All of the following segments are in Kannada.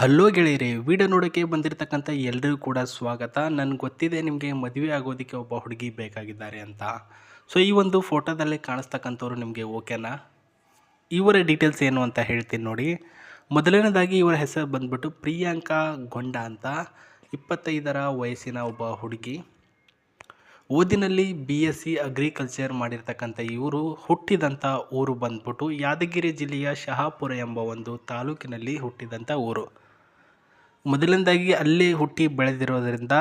ಹಲೋ ಗೆಳೆಯರೇ, ವಿಡಿಯೋ ನೋಡೋಕ್ಕೆ ಬಂದಿರತಕ್ಕಂಥ ಎಲ್ಲರಿಗೂ ಕೂಡ ಸ್ವಾಗತ. ನನಗೆ ಗೊತ್ತಿದೆ ನಿಮಗೆ ಮದುವೆ ಆಗೋದಕ್ಕೆ ಒಬ್ಬ ಹುಡುಗಿ ಬೇಕಾಗಿದ್ದಾರೆ ಅಂತ. ಸೊ ಈ ಒಂದು ಫೋಟೋದಲ್ಲಿ ಕಾಣಿಸ್ತಕ್ಕಂಥವ್ರು ನಿಮಗೆ ಓಕೆನಾ? ಇವರ ಡೀಟೇಲ್ಸ್ ಏನು ಅಂತ ಹೇಳ್ತೀನಿ ನೋಡಿ. ಮೊದಲನೇದಾಗಿ ಇವರ ಹೆಸರು ಬಂದ್ಬಿಟ್ಟು ಪ್ರಿಯಾಂಕಾ ಗೊಂಡ ಅಂತ. 25ರ ವಯಸ್ಸಿನ ಒಬ್ಬ ಹುಡುಗಿ. ಓದಿನಲ್ಲಿ BSc ಅಗ್ರಿಕಲ್ಚರ್ ಮಾಡಿರ್ತಕ್ಕಂಥ ಇವರು ಹುಟ್ಟಿದಂಥ ಊರು ಬಂದ್ಬಿಟ್ಟು ಯಾದಗಿರಿ ಜಿಲ್ಲೆಯ ಶಹಾಪುರ ಎಂಬ ಒಂದು ತಾಲೂಕಿನಲ್ಲಿ ಹುಟ್ಟಿದಂಥ ಊರು. ಮೊದಲನೇದಾಗಿ ಅಲ್ಲೇ ಹುಟ್ಟಿ ಬೆಳೆದಿರೋದರಿಂದ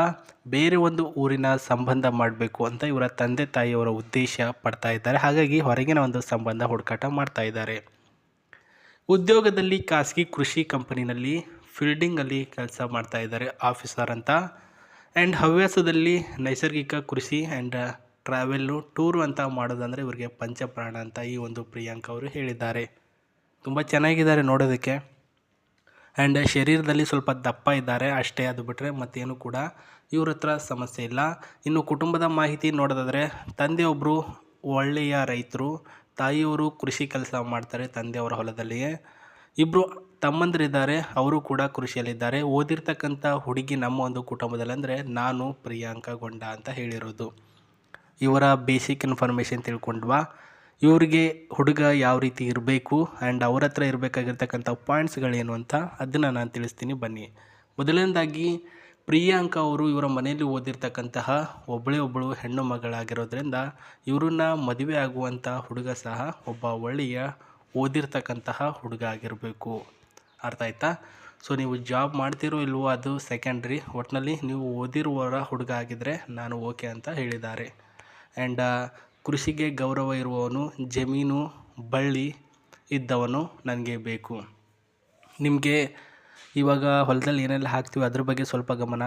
ಬೇರೆ ಒಂದು ಊರಿನ ಸಂಬಂಧ ಮಾಡಬೇಕು ಅಂತ ಇವರ ತಂದೆ ತಾಯಿಯವರ ಉದ್ದೇಶ ಪಡ್ತಾ ಇದ್ದಾರೆ. ಹಾಗಾಗಿ ಹೊರಗಿನ ಒಂದು ಸಂಬಂಧ ಹುಡುಕಾಟ ಮಾಡ್ತಾ ಇದ್ದಾರೆ. ಉದ್ಯೋಗದಲ್ಲಿ ಖಾಸಗಿ ಕೃಷಿ ಕಂಪನಿನಲ್ಲಿ ಫೀಲ್ಡಿಂಗಲ್ಲಿ ಕೆಲಸ ಮಾಡ್ತಾ ಇದ್ದಾರೆ, ಆಫೀಸರ್ ಅಂತ. ಆ್ಯಂಡ್ ಹವ್ಯಾಸದಲ್ಲಿ ನೈಸರ್ಗಿಕ ಕೃಷಿ ಆ್ಯಂಡ್ ಟ್ರಾವೆಲ್ಲು ಟೂರು ಅಂತ ಮಾಡೋದಂದರೆ ಇವರಿಗೆ ಪಂಚಪ್ರಾಣ ಅಂತ ಈ ಒಂದು ಪ್ರಿಯಾಂಕಾ ಅವರು ಹೇಳಿದ್ದಾರೆ. ತುಂಬ ಚೆನ್ನಾಗಿದ್ದಾರೆ ನೋಡೋದಕ್ಕೆ. ಆ್ಯಂಡ್ ಶರೀರದಲ್ಲಿ ಸ್ವಲ್ಪ ದಪ್ಪ ಇದ್ದಾರೆ ಅಷ್ಟೇ, ಅದು ಬಿಟ್ಟರೆ ಮತ್ತೇನು ಕೂಡ ಇವ್ರ ಹತ್ರ ಸಮಸ್ಯೆ ಇಲ್ಲ. ಇನ್ನು ಕುಟುಂಬದ ಮಾಹಿತಿ ನೋಡೋದಾದರೆ ತಂದೆಯೊಬ್ಬರು ಒಳ್ಳೆಯ ರೈತರು, ತಾಯಿಯವರು ಕೃಷಿ ಕೆಲಸ ಮಾಡ್ತಾರೆ ತಂದೆಯವರ ಹೊಲದಲ್ಲಿಯೇ. ಇಬ್ಬರು ತಮ್ಮಂದಿರಿದ್ದಾರೆ, ಅವರು ಕೂಡ ಕೃಷಿಯಲ್ಲಿದ್ದಾರೆ. ಓದಿರ್ತಕ್ಕಂಥ ಹುಡುಗಿ ನಮ್ಮ ಒಂದು ಕುಟುಂಬದಲ್ಲಿ ಅಂದರೆ ನಾನು ಪ್ರಿಯಾಂಕಾ ಗೊಂಡ ಅಂತ ಹೇಳಿರೋದು. ಇವರ ಬೇಸಿಕ್ ಇನ್ಫಾರ್ಮೇಷನ್ ತಿಳ್ಕೊಂಡ್ವಾ. ಇವರಿಗೆ ಹುಡುಗ ಯಾವ ರೀತಿ ಇರಬೇಕು ಆ್ಯಂಡ್ ಅವ್ರ ಹತ್ರ ಇರಬೇಕಾಗಿರ್ತಕ್ಕಂಥ ಪಾಯಿಂಟ್ಸ್ಗಳೇನು ಅಂತ ಅದನ್ನು ನಾನು ತಿಳಿಸ್ತೀನಿ ಬನ್ನಿ. ಮೊದಲನೇದಾಗಿ ಪ್ರಿಯಾಂಕಾ ಅವರು ಇವರ ಮನೆಯಲ್ಲಿ ಓದಿರ್ತಕ್ಕಂತಹ ಒಬ್ಬಳು ಹೆಣ್ಣು ಮಗಳಾಗಿರೋದ್ರಿಂದ ಇವರನ್ನ ಮದುವೆ ಆಗುವಂಥ ಹುಡುಗ ಸಹ ಒಬ್ಬ ಒಳ್ಳೆಯ ಓದಿರ್ತಕ್ಕಂತಹ ಹುಡುಗ ಆಗಿರಬೇಕು. ಅರ್ಥ ಆಯ್ತಾ? ಸೊ ನೀವು ಜಾಬ್ ಮಾಡ್ತಿರೋ ಇಲ್ವೋ ಅದು ಸೆಕೆಂಡ್ರಿ, ಒಟ್ಟಿನಲ್ಲಿ ನೀವು ಓದಿರುವವರ ಹುಡುಗ ಆಗಿದ್ದರೆ ನಾನು ಓಕೆ ಅಂತ ಹೇಳಿದ್ದಾರೆ. ಆ್ಯಂಡ್ ಕೃಷಿಗೆ ಗೌರವ ಇರುವವನು, ಜಮೀನು ಬಳ್ಳಿ ಇದ್ದವನು ನನಗೆ ಬೇಕು. ನಿಮಗೆ ಇವಾಗ ಹೊಲದಲ್ಲಿ ಏನೆಲ್ಲ ಹಾಕ್ತೀವಿ ಅದ್ರ ಬಗ್ಗೆ ಸ್ವಲ್ಪ ಗಮನ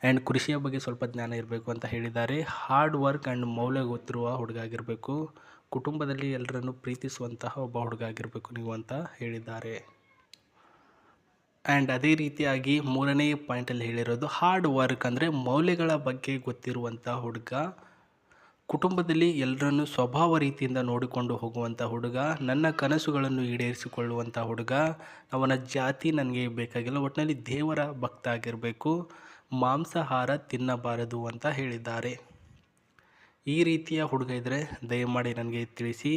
ಆ್ಯಂಡ್ ಕೃಷಿಯ ಬಗ್ಗೆ ಸ್ವಲ್ಪ ಜ್ಞಾನ ಇರಬೇಕು ಅಂತ ಹೇಳಿದ್ದಾರೆ. ಹಾರ್ಡ್ ವರ್ಕ್ ಆ್ಯಂಡ್ ಮೌಲ್ಯ ಗೊತ್ತಿರುವ ಹುಡುಗ ಆಗಿರಬೇಕು. ಕುಟುಂಬದಲ್ಲಿ ಎಲ್ಲರನ್ನು ಪ್ರೀತಿಸುವಂತಹ ಒಬ್ಬ ಹುಡುಗ ಆಗಿರಬೇಕು ನೀವು ಅಂತ ಹೇಳಿದ್ದಾರೆ. ಆ್ಯಂಡ್ ಅದೇ ರೀತಿಯಾಗಿ ಮೂರನೇ ಪಾಯಿಂಟಲ್ಲಿ ಹೇಳಿರೋದು ಹಾರ್ಡ್ ವರ್ಕ್ ಅಂದರೆ ಮೌಲ್ಯಗಳ ಬಗ್ಗೆ ಗೊತ್ತಿರುವಂಥ ಹುಡುಗ, ಕುಟುಂಬದಲ್ಲಿ ಎಲ್ಲರನ್ನು ಸ್ವಭಾವ ರೀತಿಯಿಂದ ನೋಡಿಕೊಂಡು ಹೋಗುವಂಥ ಹುಡುಗ, ನನ್ನ ಕನಸುಗಳನ್ನು ಈಡೇರಿಸಿಕೊಳ್ಳುವಂಥ ಹುಡುಗ, ಅವನ ಜಾತಿ ನನಗೆ ಬೇಕಾಗಿಲ್ಲ, ಒಟ್ಟಿನಲ್ಲಿ ದೇವರ ಭಕ್ತ ಆಗಿರಬೇಕು, ಮಾಂಸಾಹಾರ ತಿನ್ನಬಾರದು ಅಂತ ಹೇಳಿದ್ದಾರೆ. ಈ ರೀತಿಯ ಹುಡುಗ ಇದ್ದರೆ ದಯಮಾಡಿ ನನಗೆ ತಿಳಿಸಿ.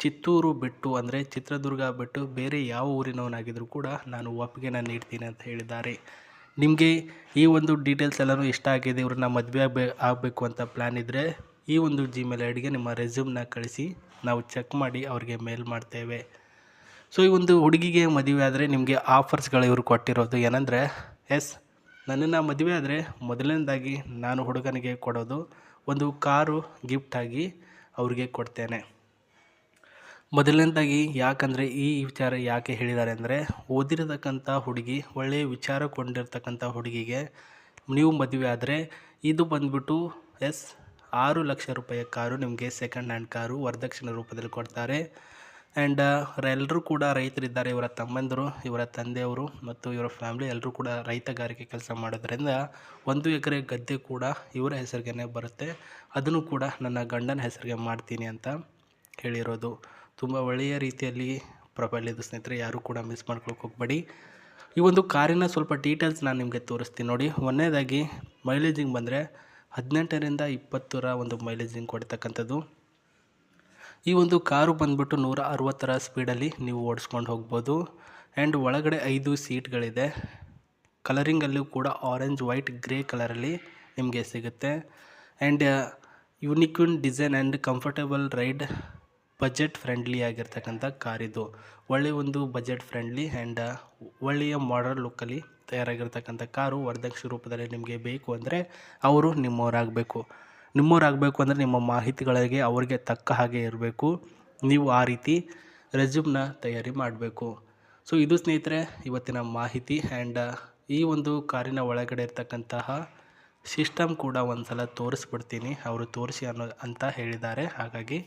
ಚಿತ್ತೂರು ಬಿಟ್ಟು ಅಂದರೆ ಚಿತ್ರದುರ್ಗ ಬಿಟ್ಟು ಬೇರೆ ಯಾವ ಊರಿನವನಾಗಿದ್ದರೂ ಕೂಡ ನಾನು ಒಪ್ಪಿಗೆನ ನೀಡ್ತೀನಿ ಅಂತ ಹೇಳಿದ್ದಾರೆ. ನಿಮಗೆ ಈ ಒಂದು ಡೀಟೇಲ್ಸ್ ಎಲ್ಲನೂ ಇಷ್ಟ ಆಗಿದೆ, ಇವ್ರನ್ನ ಮದುವೆ ಆಗಬೇಕು ಅಂತ ಪ್ಲ್ಯಾನ್ ಇದ್ದರೆ ಈ ಒಂದು ಜಿಮೇಲ್ ಐಡಿಗೆ ನಿಮ್ಮ ರೆಸ್ಯೂಮ್ನ ಕಳಿಸಿ, ನಾವು ಚೆಕ್ ಮಾಡಿ ಅವ್ರಿಗೆ ಮೇಲ್ ಮಾಡ್ತೇವೆ. ಸೊ ಈ ಒಂದು ಹುಡುಗಿಗೆ ಮದುವೆ ಆದರೆ ನಿಮಗೆ ಆಫರ್ಸ್ಗಳು ಇವರು ಕೊಟ್ಟಿರೋದು ಏನಂದರೆ, ನನ್ನನ್ನು ಮದುವೆ ಆದರೆ ಮೊದಲನೇದಾಗಿ ನಾನು ಹುಡುಗನಿಗೆ ಕೊಡೋದು ಒಂದು ಕಾರು ಗಿಫ್ಟಾಗಿ ಅವ್ರಿಗೆ ಕೊಡ್ತೇನೆ. ಮೊದಲನೇದಾಗಿ ಯಾಕಂದರೆ ಈ ವಿಚಾರ ಯಾಕೆ ಹೇಳಿದ್ದಾರೆ ಅಂದರೆ, ಓದಿರತಕ್ಕಂಥ ಹುಡುಗಿ, ಒಳ್ಳೆಯ ವಿಚಾರ ಕೊಂಡಿರ್ತಕ್ಕಂಥ ಹುಡುಗಿಗೆ ನೀವು ಮದುವೆ ಆದರೆ ಇದು ಬಂದುಬಿಟ್ಟು 6 ಲಕ್ಷ ರೂಪಾಯಿಯ ಕಾರು ನಿಮಗೆ ಸೆಕೆಂಡ್ ಹ್ಯಾಂಡ್ ಕಾರು ವರದಕ್ಷಿಣೆ ರೂಪದಲ್ಲಿ ಕೊಡ್ತಾರೆ. ಆ್ಯಂಡ್ ಎಲ್ಲರೂ ಕೂಡ ರೈತರಿದ್ದಾರೆ, ಇವರ ತಮ್ಮಂದರು, ಇವರ ತಂದೆಯವರು ಮತ್ತು ಇವರ ಫ್ಯಾಮಿಲಿ ಎಲ್ಲರೂ ಕೂಡ ರೈತಗಾರಿಕೆ ಕೆಲಸ ಮಾಡೋದ್ರಿಂದ 1 ಎಕರೆ ಗದ್ದೆ ಕೂಡ ಇವರ ಹೆಸರಿಗೇ ಬರುತ್ತೆ. ಅದನ್ನು ಕೂಡ ನನ್ನ ಗಂಡನ ಹೆಸರಿಗೆ ಮಾಡ್ತೀನಿ ಅಂತ ಹೇಳಿರೋದು. ತುಂಬ ಒಳ್ಳೆಯ ರೀತಿಯಲ್ಲಿ ಪ್ರೊಫೈಲ್ ಇದು ಸ್ನೇಹಿತರೆ, ಯಾರೂ ಕೂಡ ಮಿಸ್ ಮಾಡ್ಕೊಳಕ್ಕೆ ಹೋಗಬೇಡಿ. ಈ ಒಂದು ಕಾರಿನ ಸ್ವಲ್ಪ ಡೀಟೇಲ್ಸ್ ನಾನು ನಿಮಗೆ ತೋರಿಸ್ತೀನಿ ನೋಡಿ. ಒಂದನೇದಾಗಿ ಮೈಲೇಜಿಂಗ್ ಬಂದರೆ 18ರಿಂದ 20ರ ಒಂದು ಮೈಲೇಜಿಂಗ್ ಕೊಡ್ತಕ್ಕಂಥದ್ದು. ಈ ಒಂದು ಕಾರು ಬಂದ್ಬಿಟ್ಟು 160ರ ಸ್ಪೀಡಲ್ಲಿ ನೀವು ಓಡಿಸ್ಕೊಂಡು ಹೋಗ್ಬೋದು. ಆ್ಯಂಡ್ ಒಳಗಡೆ 5 ಸೀಟ್ಗಳಿದೆ. ಕಲರಿಂಗಲ್ಲೂ ಕೂಡ ಆರೆಂಜ್, ವೈಟ್, ಗ್ರೇ ಕಲರಲ್ಲಿ ನಿಮಗೆ ಸಿಗುತ್ತೆ. ಆ್ಯಂಡ್ ಯೂನಿಕ್ಯೂನ್ design and comfortable ride, budget friendly ಆಗಿರ್ತಕ್ಕಂಥ ಕಾರಿದು. ಒಳ್ಳೆಯ ಒಂದು ಬಜೆಟ್ ಫ್ರೆಂಡ್ಲಿ ಆ್ಯಂಡ್ ಒಳ್ಳೆಯ ಮಾಡರ್ನ್ ಲುಕ್ಕಲ್ಲಿ ತಯಾರಾಗಿರ್ತಕ್ಕಂಥ ಕಾರು ವರದಕ್ಷಿಣೆ ರೂಪದಲ್ಲಿ ನಿಮಗೆ ಬೇಕು ಅಂದರೆ ಅವರು ನಿಮ್ಮವರಾಗಬೇಕು ಅಂದರೆ ನಿಮ್ಮ ಮಾಹಿತಿಗಳಿಗೆ ಅವ್ರಿಗೆ ತಕ್ಕ ಹಾಗೆ ಇರಬೇಕು. ನೀವು ಆ ರೀತಿ ರೆಸ್ಯೂಮ್ನ ತಯಾರಿ ಮಾಡಬೇಕು. ಸೊ ಇದು ಸ್ನೇಹಿತರೆ ಇವತ್ತಿನ ಮಾಹಿತಿ. ಆ್ಯಂಡ್ ಈ ಒಂದು ಕಾರಿನ ಒಳಗಡೆ ಇರ್ತಕ್ಕಂತಹ ಸಿಸ್ಟಮ್ ಕೂಡ ಒಂದು ಸಲ ತೋರಿಸ್ಬಿಡ್ತೀನಿ, ಅವರು ತೋರಿಸಿ ಅಂತ ಹೇಳಿದ್ದಾರೆ. ಹಾಗಾಗಿ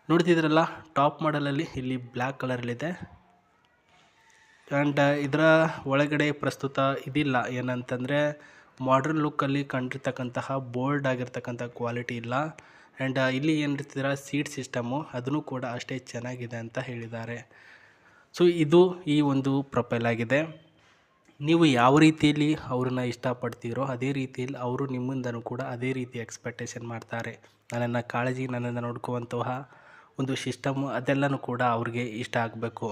ನೋಡ್ತಿದ್ರಲ್ಲ, ಟಾಪ್ ಮಾಡಲಲ್ಲಿ ಇಲ್ಲಿ ಬ್ಲ್ಯಾಕ್ ಕಲರಲ್ಲಿದೆ. ಆ್ಯಂಡ್ ಇದರ ಒಳಗಡೆ ಪ್ರಸ್ತುತ ಇದಿಲ್ಲ, ಏನಂತಂದರೆ ಮಾಡರ್ನ್ ಲುಕ್ಕಲ್ಲಿ ಕಂಡಿರ್ತಕ್ಕಂತಹ ಬೋಲ್ಡ್ ಆಗಿರ್ತಕ್ಕಂಥ ಕ್ವಾಲಿಟಿ ಇಲ್ಲ. ಆ್ಯಂಡ್ ಇಲ್ಲಿ ಏನಿರ್ತಿದ್ದೀರ ಸೀಟ್ ಸಿಸ್ಟಮು ಅದನ್ನು ಕೂಡ ಅಷ್ಟೇ ಚೆನ್ನಾಗಿದೆ ಅಂತ ಹೇಳಿದ್ದಾರೆ. ಸೊ ಇದು ಈ ಒಂದು ಪ್ರೊಫೈಲ್ ಆಗಿದೆ. ನೀವು ಯಾವ ರೀತಿಯಲ್ಲಿ ಅವ್ರನ್ನ ಇಷ್ಟಪಡ್ತೀರೋ ಅದೇ ರೀತಿಯಲ್ಲಿ ಅವರು ನಿಮ್ಮಿಂದನೂ ಕೂಡ ಅದೇ ರೀತಿ ಎಕ್ಸ್ಪೆಕ್ಟೇಷನ್ ಮಾಡ್ತಾರೆ. ನನ್ನನ್ನು ಕಾಳಜಿ, ನನ್ನನ್ನು ನೋಡ್ಕೊಳ್ಳುವಂತಹ ಒಂದು ಸಿಸ್ಟಮು ಅದೆಲ್ಲನೂ ಕೂಡ ಅವ್ರಿಗೆ ಇಷ್ಟ ಆಗಬೇಕು.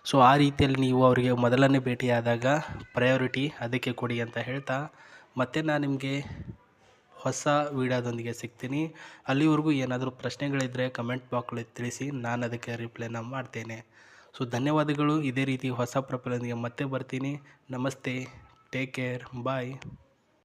ಸೊ ಆ ರೀತಿಯಲ್ಲಿ ನೀವು ಅವರಿಗೆ ಮೊದಲನೇ ಭೇಟಿಯಾದಾಗ ಪ್ರಯಾರಿಟಿ ಅದಕ್ಕೆ ಕೊಡಿ ಅಂತ ಹೇಳ್ತಾ, ಮತ್ತೆ ನಾನು ನಿಮಗೆ ಹೊಸ ವೀಡಿಯೋದೊಂದಿಗೆ ಸಿಗ್ತೀನಿ. ಅಲ್ಲಿವರೆಗೂ ಏನಾದರೂ ಪ್ರಶ್ನೆಗಳಿದ್ದರೆ ಕಮೆಂಟ್ ಬಾಕ್ಸಲ್ಲಿ ತಿಳಿಸಿ, ನಾನು ಅದಕ್ಕೆ ರಿಪ್ಲೈನ ಮಾಡ್ತೇನೆ. ಸೊ ಧನ್ಯವಾದಗಳು. ಇದೇ ರೀತಿ ಹೊಸ ಪ್ರೊಫೈಲೊಂದಿಗೆ ಮತ್ತೆ ಬರ್ತೀನಿ. ನಮಸ್ತೆ, ಟೇಕ್ ಕೇರ್, ಬಾಯ್.